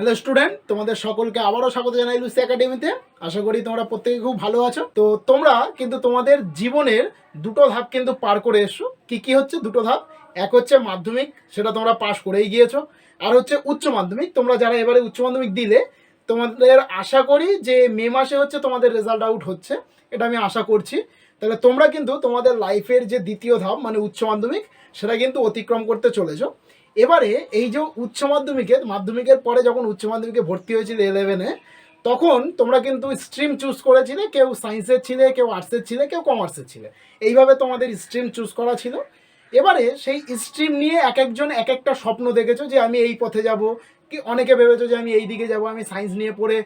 Hello student, তোমাদের সকলকে আবারও স্বাগত জানাই লুসি একাডেমিতে। আশা করি তোমরা প্রত্যেকে খুব ভালো আছো। তো তোমরা কিন্তু তোমাদের জীবনের দুটো ধাপ কিন্তু পার করে এসছো। কি কি হচ্ছে দুটো ধাপ? এক হচ্ছে মাধ্যমিক, সেটা তোমরা পাস করেই গিয়েছো। আর হচ্ছে উচ্চ মাধ্যমিক, তোমরা যারা এবারে উচ্চ মাধ্যমিক দিলে তোমাদের আশা করি যে মে মাসে হচ্ছে তোমাদের রেজাল্ট আউট হচ্ছে, এটা আমি আশা করছি। তাহলে তোমরা কিন্তু তোমাদের লাইফের যে দ্বিতীয় ধাপ মানে উচ্চ মাধ্যমিক, সেটা কিন্তু অতিক্রম করতে চলেছো। এবারে এই যে উচ্চ মাধ্যমিকের পরে যখন উচ্চ মাধ্যমিকে ভর্তি হয়েছিল 11-এ, তখন তোমরা কিন্তু স্ট্রিম চুজ করেছিলে। কেউ সায়েন্সের ছিলে, কেউ আর্টসের ছিলে, কেউ কমার্সের ছিলে। এইভাবে তোমাদের স্ট্রিম চুজ করা ছিল। এবারে সেই স্ট্রিম নিয়ে এক একজন এক একটা স্বপ্ন দেখেছো যে আমি এই পথে যাব, কি অনেকে ভেবেছো যে আমি এই দিকে যাব, আমি সায়েন্স নিয়ে পড়ে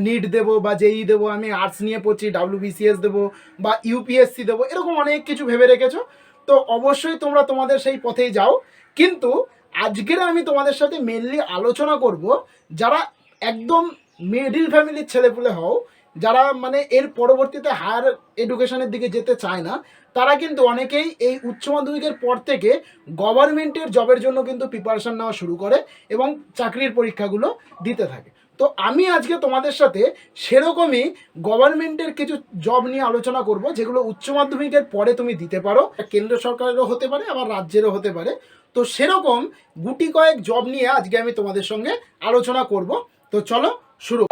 নিট দেবো বা জেই দেবো, আমি আর্টস নিয়ে পড়ছি WBCS দেবো বা ইউপিএসসি দেবো, এরকম অনেক কিছু ভেবে রেখেছো। তো অবশ্যই তোমরা তোমাদের সেই পথেই যাও। কিন্তু আজকের আমি তোমাদের সাথে মেনলি আলোচনা করব যারা একদম মিডিল ফ্যামিলির ছেলেপুলে হও, যারা মানে এর পরবর্তীতে হায়ার এডুকেশনের দিকে যেতে চায় না, তারা কিন্তু অনেকেই এই উচ্চ মাধ্যমিকের পর থেকে গভর্নমেন্টের জবের জন্য কিন্তু প্রিপারেশন নেওয়া শুরু করে এবং চাকরির পরীক্ষাগুলো দিতে থাকে। তো আমি আজকে তোমাদের সাথে সেরকমই গভর্নমেন্টের কিছু জব নিয়ে আলোচনা করব, যেগুলো উচ্চ মাধ্যমিকের পরে তুমি দিতে পারো। কেন্দ্র সরকারেরও হতে পারে, আবার রাজ্যেরও হতে পারে। তো সেরকম গুটি কয়েক জব নিয়ে আজকে আমি তোমাদের সঙ্গে আলোচনা করব। তো চলো শুরু।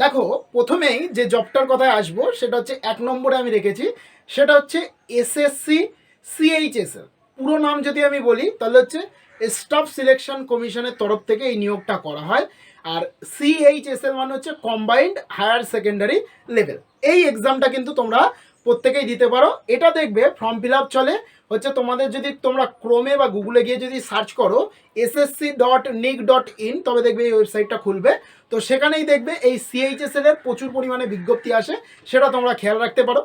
দেখো, প্রথমেই যে জবটার কথায় আসবো সেটা হচ্ছে 1 নম্বরে আমি রেখেছি, সেটা হচ্ছে SSC CHSL। পুরো নাম যদি আমি বলি তাহলে হচ্ছে স্টাফ সিলেকশন কমিশনের তরফ থেকে এই নিয়োগটা করা হয়। আর CHSL মানে হচ্ছে কম্বাইন্ড হায়ার সেকেন্ডারি লেভেল। এই এক্সামটা কিন্তু তোমরা প্রত্যেকেই দিতে পারো। এটা দেখবে ফর্ম ফিল আপ চলে হচ্ছে তোমাদের, যদি তোমরা ক্রোমে বা গুগলে গিয়ে যদি সার্চ করো ssc.nic.in, তবে দেখবে এই ওয়েবসাইটটা খুলবে। তো সেখানেই দেখবে এই CHSL এর প্রচুর পরিমাণে বিজ্ঞপ্তি আসে, সেটা তোমরা খেয়াল রাখতে পারো।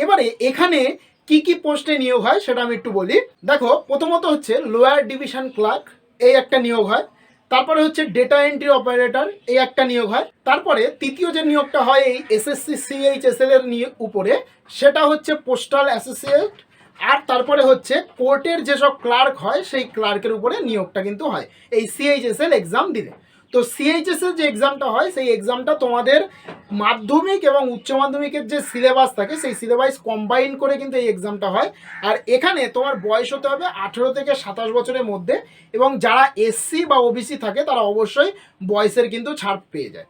এবারে এখানে কি কি পোস্টে নিয়োগ হয় সেটা আমি একটু বলি। দেখো, প্রথমত হচ্ছে লোয়ার ডিভিশন ক্লার্ক, এই একটা নিয়োগ হয়। তারপরে হচ্ছে ডেটা এন্ট্রি অপারেটর, এই একটা নিয়োগ হয়। তারপরে তৃতীয় যে নিয়োগটা হয় এই SSC CHSL এর উপরে, সেটা হচ্ছে পোস্টাল অ্যাসোসিয়েট। আর তারপরে হচ্ছে কোর্টের যেসব ক্লার্ক হয় সেই ক্লার্কের উপরে নিয়োগটা কিন্তু হয় এই CHSL এক্সাম দিলে। তো CHSL যে এক্সামটা হয় সেই এক্সামটা তোমাদের মাধ্যমিক এবং উচ্চ মাধ্যমিকের যে সিলেবাস থাকে সেই সিলেবাস কম্বাইন করে কিন্তু এই এক্সামটা হয়। আর এখানে তোমার বয়স হতে হবে 18 থেকে 27 বছরের মধ্যে, এবং যারা SC বা OBC থাকে তারা অবশ্যই বয়সের কিন্তু ছাড় পেয়ে যায়।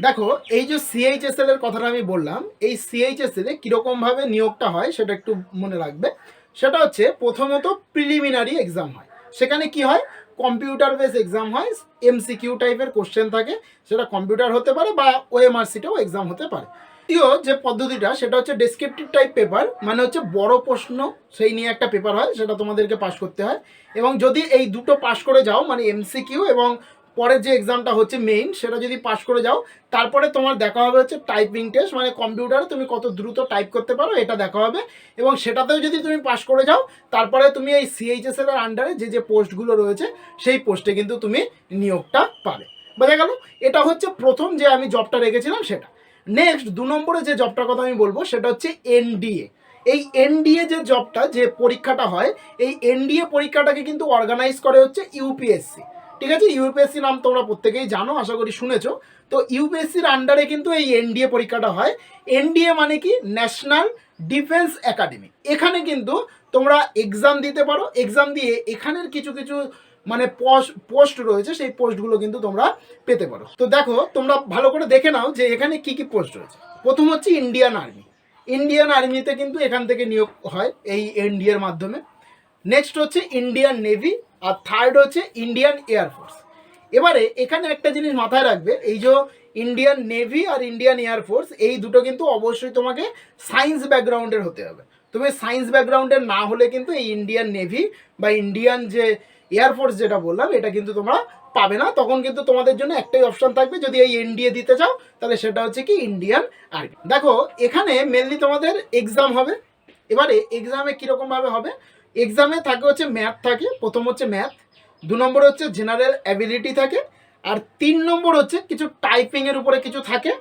দেখো, এই যে CHSL এর কথাটা আমি বললাম, এই CHSL এ কীরকমভাবে নিয়োগটা হয় সেটা একটু মনে রাখবে। সেটা হচ্ছে প্রথমত প্রিলিমিনারি এক্সাম হয়। সেখানে কি হয়, কম্পিউটার বেস এক্সাম হয়, MCQ টাইপের কোশ্চেন থাকে। সেটা কম্পিউটার হতে পারে বা OMRCতেও এক্সাম হতে পারে। দ্বিতীয় যে পদ্ধতিটা সেটা হচ্ছে ডেসক্রিপটিভ টাইপ পেপার, মানে হচ্ছে বড় প্রশ্ন সেই নিয়ে একটা পেপার হয়, সেটা তোমাদেরকে পাস করতে হয়। এবং যদি এই দুটো পাস করে যাও, মানে MCQ এবং পরের যে এক্সামটা হচ্ছে মেইন, সেটা যদি পাস করে যাও, তারপরে তোমার দেখা হবে হচ্ছে টাইপিং টেস্ট, মানে কম্পিউটারে তুমি কত দ্রুত টাইপ করতে পারো এটা দেখা হবে। এবং সেটাতেও যদি তুমি পাস করে যাও, তারপরে তুমি এই CHSL এর আন্ডারে যে যে পোস্টগুলো রয়েছে সেই পোস্টে কিন্তু তুমি নিয়োগটা পাবে। বোঝা গেল? এটা হচ্ছে প্রথম যে আমি জবটা রেখেছিলাম সেটা। নেক্সট 2 নম্বরে যে জবটার কথা আমি বলবো সেটা হচ্ছে NDA। এই NDA যে জবটা, যে পরীক্ষাটা হয়, এই NDA পরীক্ষাটাকে কিন্তু অর্গানাইজ করে হচ্ছে UPSC। ঠিক আছে, UPSC নাম তোমরা প্রত্যেকেই জানো, আশা করি শুনেছো। তো UPSCর আন্ডারে কিন্তু এই NDA পরীক্ষাটা হয়। NDA মানে কি, ন্যাশনাল ডিফেন্স একাডেমি। এখানে কিন্তু তোমরা এক্সাম দিতে পারো। এক্সাম দিয়ে এখানের কিছু কিছু মানে পোস্ট রয়েছে, সেই পোস্টগুলো কিন্তু তোমরা পেতে পারো। তো দেখো, তোমরা ভালো করে দেখে নাও যে এখানে কি কি পোস্ট রয়েছে। প্রথম হচ্ছে ইন্ডিয়ান আর্মি। ইন্ডিয়ান আর্মিতে কিন্তু এখান থেকে নিয়োগ হয় এই NDA এর মাধ্যমে। নেক্সট হচ্ছে ইন্ডিয়ান নেভি। আর থার্ড হচ্ছে ইন্ডিয়ান এয়ারফোর্স। এবারে এখানে একটা জিনিস মাথায় রাখবে, এই যে ইন্ডিয়ান নেভি আর ইন্ডিয়ান এয়ারফোর্স, এই দুটো কিন্তু অবশ্যই তোমাকে সায়েন্স ব্যাকগ্রাউন্ডের হতে হবে। তুমি সায়েন্স ব্যাকগ্রাউন্ডের না হলে কিন্তু এই ইন্ডিয়ান নেভি বা ইন্ডিয়ান যে এয়ারফোর্স যেটা বললাম, এটা কিন্তু তোমরা পাবে না। তখন কিন্তু তোমাদের জন্য একটাই অপশন থাকবে, যদি এই NDA দিতে চাও তাহলে সেটা হচ্ছে কি ইন্ডিয়ান আর্মি। দেখো, এখানে মেনলি তোমাদের এক্সাম হবে। এবারে এক্সামে কীরকমভাবে হবে, এক্সামে থাকে হচ্ছে ম্যাথ থাকে, প্রথম হচ্ছে ম্যাথ। 2 নম্বরে হচ্ছে জেনারেল অ্যাবিলিটি থাকে। আর 3 নম্বর হচ্ছে কিছু টাইপিংয়ের উপরে কিছু থাকে,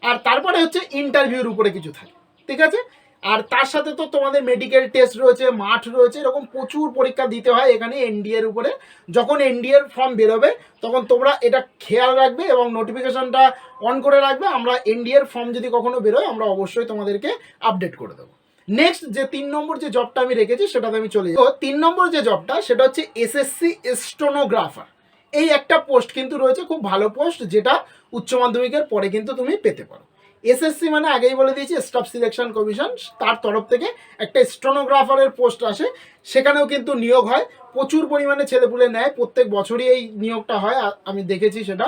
আর তারপরে হচ্ছে ইন্টারভিউর উপরে কিছু থাকে, ঠিক আছে। আর তার সাথে তো তোমাদের মেডিকেল টেস্ট রয়েছে, মাঠ রয়েছে, এরকম প্রচুর পরীক্ষা দিতে হয় এখানে এনডিএ এর উপরে। যখন এনডিএ এর ফর্ম বেরোবে তখন তোমরা এটা খেয়াল রাখবে এবং নোটিফিকেশনটা অন করে রাখবে। আমরা এনডিএ এর ফর্ম যদি কখনো বেরোয় আমরা অবশ্যই তোমাদেরকে আপডেট করে দেবো। নেক্সট যে 3 নম্বর যে জবটা আমি রেখেছি সেটাতে আমি চলে যাই। তো 3 নম্বর যে জবটা সেটা হচ্ছে এসএসসি স্টেনোগ্রাফার। এই একটা পোস্ট কিন্তু রয়েছে, খুব ভালো পোস্ট, যেটা উচ্চ মাধ্যমিকের পরে কিন্তু তুমি পেতে পারো। এসএসসি মানে আগেই বলে দিয়েছি স্টাফ সিলেকশন কমিশন, তার তরফ থেকে একটা স্টেনোগ্রাফারের পোস্ট আসে, সেখানেও কিন্তু নিয়োগ হয়। প্রচুর পরিমাণে ছেলেপুলে নেয়, প্রত্যেক বছরই এই নিয়োগটা হয়, আমি দেখেছি সেটা।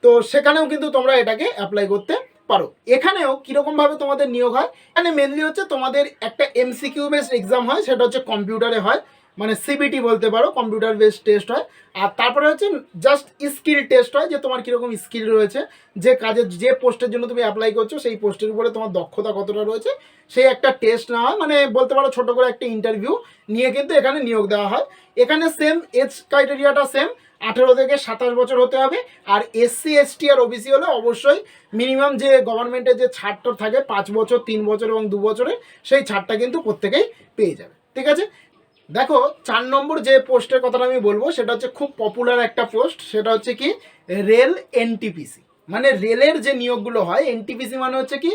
তো সেখানেও কিন্তু তোমরা এটাকে অ্যাপ্লাই করতে পারো। এখানেও কীরকমভাবে তোমাদের নিয়োগ হয়, এখানে মেনলি হচ্ছে তোমাদের একটা এমসিকিউ বেসড এক্সাম হয়, সেটা হচ্ছে কম্পিউটারে হয়, মানে সিবিটি বলতে পারো, কম্পিউটার বেসড টেস্ট হয়। আর তারপরে হচ্ছে জাস্ট স্কিল টেস্ট হয়, যে তোমার কীরকম স্কিল রয়েছে, যে কাজের যে পোস্টের জন্য তুমি অ্যাপ্লাই করছো সেই পোস্টের উপরে তোমার দক্ষতা কতটা রয়েছে সেই একটা টেস্ট নেওয়া হয়, মানে বলতে পারো ছোটো করে একটা ইন্টারভিউ নিয়ে কিন্তু এখানে নিয়োগ দেওয়া হয়। এখানে সেম এজ ক্রাইটেরিয়াটা সেম, 18 থেকে 27 বছর হতে হবে। আর এসসি এসটি আর ওবিসি হলে অবশ্যই মিনিমাম যে গভর্নমেন্টের যে ছাড়টা থাকে 5 বছর, 3 বছর এবং 2 বছরের, সেই ছাড়টা কিন্তু প্রত্যেকেই পেয়ে যাবে, ঠিক আছে। দেখো 4 নম্বর যে পোস্টের কথাটা আমি বলবো সেটা হচ্ছে খুব পপুলার একটা পোস্ট, সেটা হচ্ছে কি রেল এনটিপিসি। মানে রেলের যে নিয়োগগুলো হয়, এনটিপিসি মানে হচ্ছে কি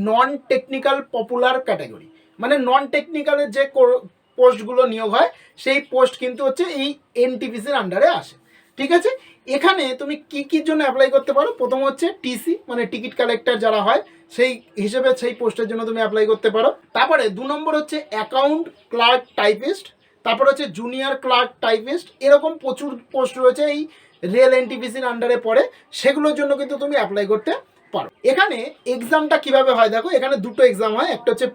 নন টেকনিক্যাল পপুলার ক্যাটাগরি, মানে নন টেকনিক্যালের যে পোস্টগুলো নিয়োগ হয় সেই পোস্ট কিন্তু হচ্ছে এই এনটিপিসির আন্ডারে আসে, ঠিক আছে। এখানে তুমি কি কি জন্য অ্যাপ্লাই করতে পারো, প্রথম হচ্ছে টিসি মানে টিকিট কালেক্টর যারা হয় সেই হিসেবে সেই পোস্টের জন্য তুমি অ্যাপ্লাই করতে পারো। তারপরে 2 নম্বর হচ্ছে অ্যাকাউন্ট ক্লার্ক টাইপিস্ট, তারপর হচ্ছে জুনিয়র ক্লার্ক টাইপিস্ট, এরকম প্রচুর পোস্ট রয়েছে এই রেল এনটিপিসির আন্ডারে পড়ে, সেগুলোর জন্য কিন্তু তুমি অ্যাপ্লাই করতে পারো। এখানে এক্সামটা কিভাবে হয় দেখো, এখানে দুটো এক্সাম হয়, একটা হচ্ছে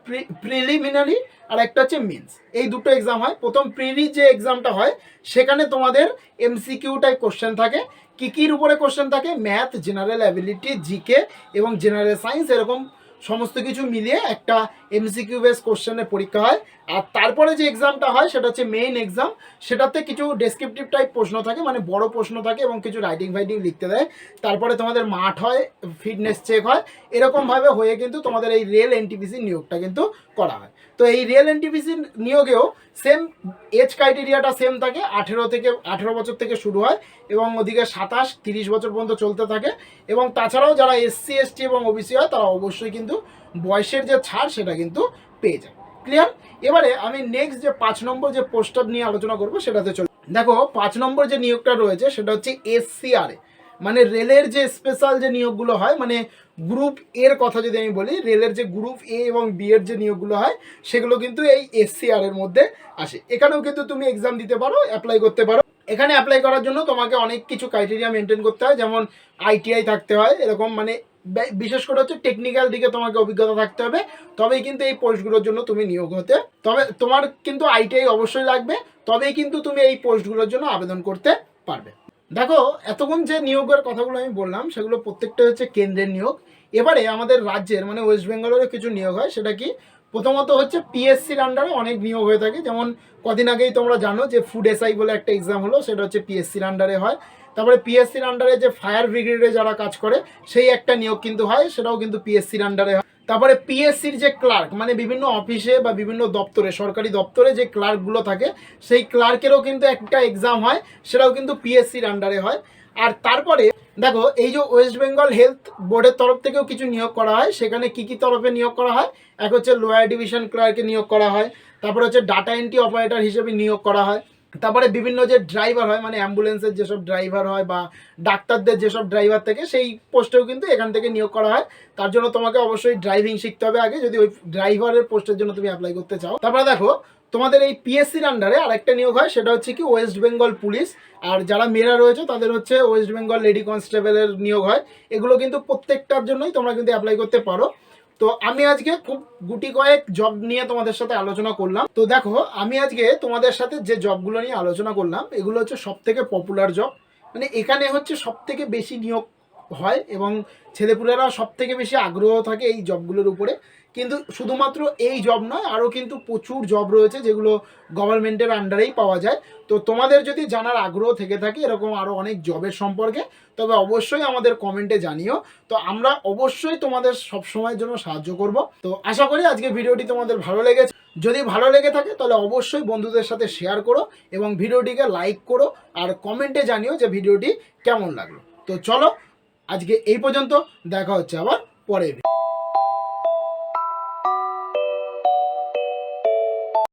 প্রিলিমিনারি আর একটা হচ্ছে মেন্স। এই দুটো এক্সাম হয়। প্রথম প্রিলি যে এক্সামটা হয় সেখানে তোমাদের এমসিকিউ টাইপ কোশ্চেন থাকে। কী কীর উপরে কোশ্চেন থাকে, ম্যাথ, জেনারেল অ্যাবিলিটি, জিকে এবং জেনারেল সায়েন্স, এরকম সমস্ত কিছু মিলিয়ে একটা এমসিকিউ বেস কোশ্চেনের পরীক্ষা হয়। আর তারপরে যে এক্সামটা হয় সেটা হচ্ছে মেইন এক্সাম, সেটাতে কিছু ডেসক্রিপটিভ টাইপ প্রশ্ন থাকে, মানে বড় প্রশ্ন থাকে এবং কিছু রাইটিং ফাইটিং লিখতে দেয়। তারপরে তোমাদের মাঠ হয়, ফিটনেস চেক হয়, এরকমভাবে হয়ে কিন্তু তোমাদের এই রেল এনটিপিসি নিয়োগটা কিন্তু করা হয়। তো এই রিয়েল এনটিপিসির নিয়োগেও সেম এজ ক্রাইটেরিয়াটা সেম থাকে, 18 বছর থেকে শুরু হয় এবং ওদিকে 27-30 বছর পর্যন্ত চলতে থাকে। এবং তাছাড়াও যারা এসসি এসটি এবং ওবিসি হয় তারা অবশ্যই কিন্তু বয়সের যে ছাড় সেটা কিন্তু পেয়ে যায়। ক্লিয়ার? এবারে আমি নেক্সট যে 5 নম্বর যে পোস্টার নিয়ে আলোচনা করবো সেটাতে চলে। দেখো 5 নম্বর যে নিয়োগটা রয়েছে সেটা হচ্ছে এসসিআরএ, মানে রেলের যে স্পেশাল যে নিয়োগগুলো হয়, মানে গ্রুপ এর কথা যদি আমি বলি, রেলের যে গ্রুপ এ এবং বি এর যে নিয়োগগুলো হয় সেগুলো কিন্তু এই এসসিআর এর মধ্যে আসে। এখানেও কিন্তু তুমি এক্সাম দিতে পারো, অ্যাপ্লাই করতে পারো। এখানে অ্যাপ্লাই করার জন্য তোমাকে অনেক কিছু ক্রাইটেরিয়া মেনটেন করতে হয়, যেমন আইটিআই থাকতে হয়, এরকম মানে বিশেষ করে হচ্ছে টেকনিক্যাল দিকে তোমাকে অভিজ্ঞতা থাকতে হবে, তবেই কিন্তু এই পোস্টগুলোর জন্য তুমি নিয়োগ হতে, তবে তোমার কিন্তু আইটিআই অবশ্যই লাগবে, তবেই কিন্তু তুমি এই পোস্টগুলোর জন্য আবেদন করতে পারবে। দেখো এতক্ষণ যে নিয়োগের কথাগুলো আমি বললাম সেগুলো প্রত্যেকটা হচ্ছে কেন্দ্রের নিয়োগ। এবারে আমাদের রাজ্যের মানে ওয়েস্ট বেঙ্গলেরও কিছু নিয়োগ হয়, সেটা কি প্রথমত হচ্ছে পিএসসির আন্ডারে অনেক নিয়োগ হয়ে থাকে। যেমন কদিন আগেই তোমরা জানো যে ফুড এসআই বলে একটা এক্সাম হলো, সেটা হচ্ছে পিএসসির আন্ডারে হয়। তারপরে পিএসসির আন্ডারে যে ফায়ার ব্রিগেডে যারা কাজ করে সেই একটা নিয়োগ কিন্তু হয়, সেটাও কিন্তু পিএসসির আন্ডারে হয়। তারপরে পিএসসির যে ক্লার্ক মানে বিভিন্ন অফিসে বা বিভিন্ন দপ্তরে, সরকারি দপ্তরে যে ক্লার্কগুলো থাকে সেই ক্লার্কেরও কিন্তু একটা এক্সাম হয়, সেটাও কিন্তু পিএসসির আন্ডারে হয়। আর তারপরে দেখো এই যে ওয়েস্ট বেঙ্গল হেলথ বোর্ডের তরফ থেকেও কিছু নিয়োগ করা হয়। সেখানে কি কি তরফে নিয়োগ করা হয়, এক হচ্ছে লোয়ার ডিভিশন ক্লার্কে নিয়োগ করা হয়, তারপরে হচ্ছে ডাটা এন্ট্রি অপারেটর হিসেবে নিয়োগ করা হয়, তারপরে বিভিন্ন যে ড্রাইভার হয় মানে অ্যাম্বুলেন্সের যেসব ড্রাইভার হয় বা ডাক্তারদের যেসব ড্রাইভার থেকে সেই পোস্টেও কিন্তু এখান থেকে নিয়োগ করা হয়। তার জন্য তোমাকে অবশ্যই ড্রাইভিং শিখতে হবে আগে, যদি ওই ড্রাইভারের পোস্টের জন্য তুমি অ্যাপ্লাই করতে চাও। তারপরে দেখো তোমাদের এই পিএসসির আন্ডারে আরেকটা নিয়োগ হয়, সেটা হচ্ছে কি ওয়েস্ট বেঙ্গল পুলিশ। আর যারা মেয়েরা রয়েছে তাদের হচ্ছে ওয়েস্ট বেঙ্গল লেডি কনস্টেবলের নিয়োগ হয়। এগুলো কিন্তু প্রত্যেকটার জন্যই তোমরা কিন্তু অ্যাপ্লাই করতে পারো। তো আমি আজকে খুব গুটি কয়েক জব নিয়ে তোমাদের সাথে আলোচনা করলাম। তো দেখো আমি আজকে তোমাদের সাথে যে জবগুলো নিয়ে আলোচনা করলাম এগুলো হচ্ছে সব থেকে পপুলার জব, মানে এখানে হচ্ছে সব থেকে বেশি নিয়োগ হয় এবং ছেলেপুলেরা সব থেকে বেশি আগ্রহ থাকে এই জবগুলোর উপরে। কিন্তু শুধুমাত্র এই জব নয়, আরও কিন্তু প্রচুর জব রয়েছে যেগুলো গভর্নমেন্টের আন্ডারেই পাওয়া যায়। তো তোমাদের যদি জানার আগ্রহ থেকে থাকে এরকম আরও অনেক জবের সম্পর্কে, তবে অবশ্যই আমাদের কমেন্টে জানিও। তো আমরা অবশ্যই তোমাদের সব সময়ের জন্য সাহায্য করব। তো আশা করি আজকে ভিডিওটি তোমাদের ভালো লেগেছে। যদি ভালো লেগে থাকে তাহলে অবশ্যই বন্ধুদের সাথে শেয়ার করো এবং ভিডিওটিকে লাইক করো আর কমেন্টে জানিও যে ভিডিওটি কেমন লাগলো। তো চলো আজকে এই পর্যন্ত, দেখা হচ্ছে আবার পরে।